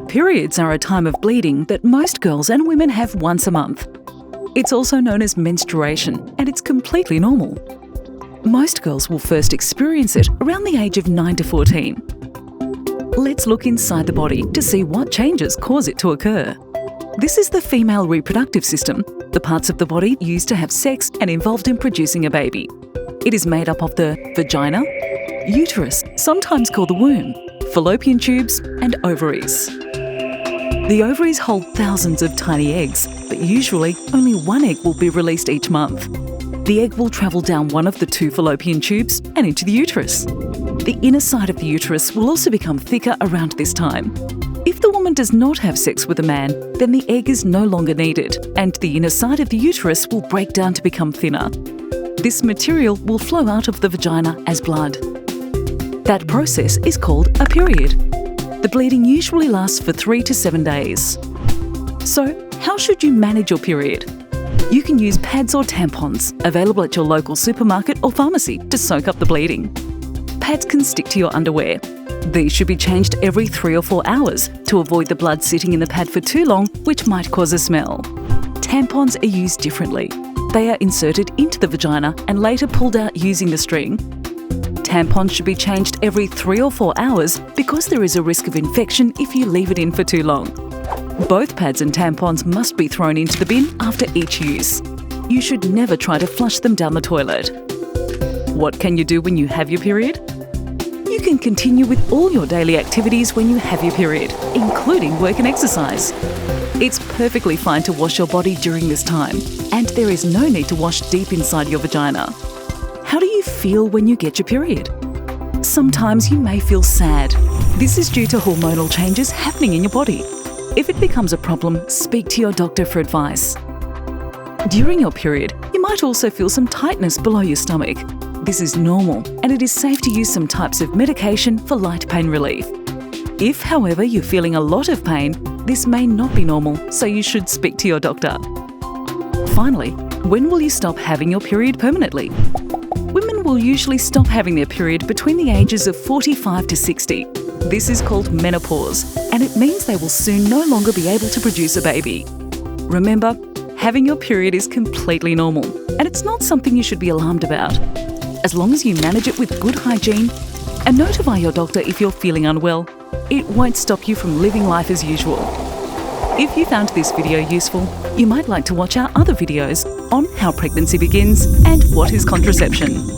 Periods are a time of bleeding that most girls and women have once a month. It's also known as menstruation, and it's completely normal. Most girls will first experience it around the age of 9 to 14. Let's look inside the body to see what changes cause it to occur. This is the female reproductive system, the parts of the body used to have sex and involved in producing a baby. It is made up of the vagina, uterus, sometimes called the womb, fallopian tubes, and ovaries. The ovaries hold thousands of tiny eggs, but usually only one egg will be released each month. The egg will travel down one of the two fallopian tubes and into the uterus. The inner side of the uterus will also become thicker around this time. If the woman does not have sex with a man, then the egg is no longer needed, and the inner side of the uterus will break down to become thinner. This material will flow out of the vagina as blood. That process is called a period. The bleeding usually lasts for 3 to 7 days. So, how should you manage your period? You can use pads or tampons available at your local supermarket or pharmacy to soak up the bleeding. Pads can stick to your underwear. These should be changed every 3 or 4 hours to avoid the blood sitting in the pad for too long, which might cause a smell. Tampons are used differently. They are inserted into the vagina and later pulled out using the string. Tampons should be changed every 3 or 4 hours because there is a risk of infection if you leave it in for too long. Both pads and tampons must be thrown into the bin after each use. You should never try to flush them down the toilet. What can you do when you have your period? You can continue with all your daily activities when you have your period, including work and exercise. It's perfectly fine to wash your body during this time, and there is no need to wash deep inside your vagina. How do you feel when you get your period? Sometimes you may feel sad. This is due to hormonal changes happening in your body. If it becomes a problem, speak to your doctor for advice. During your period, you might also feel some tightness below your stomach. This is normal, and it is safe to use some types of medication for light pain relief. If, however, you're feeling a lot of pain, this may not be normal, so you should speak to your doctor. Finally, when will you stop having your period permanently? Women will usually stop having their period between the ages of 45 to 60. This is called menopause, and it means they will soon no longer be able to produce a baby. Remember, having your period is completely normal, and it's not something you should be alarmed about. As long as you manage it with good hygiene and notify your doctor if you're feeling unwell, it won't stop you from living life as usual. If you found this video useful, you might like to watch our other videos on how pregnancy begins and what is contraception.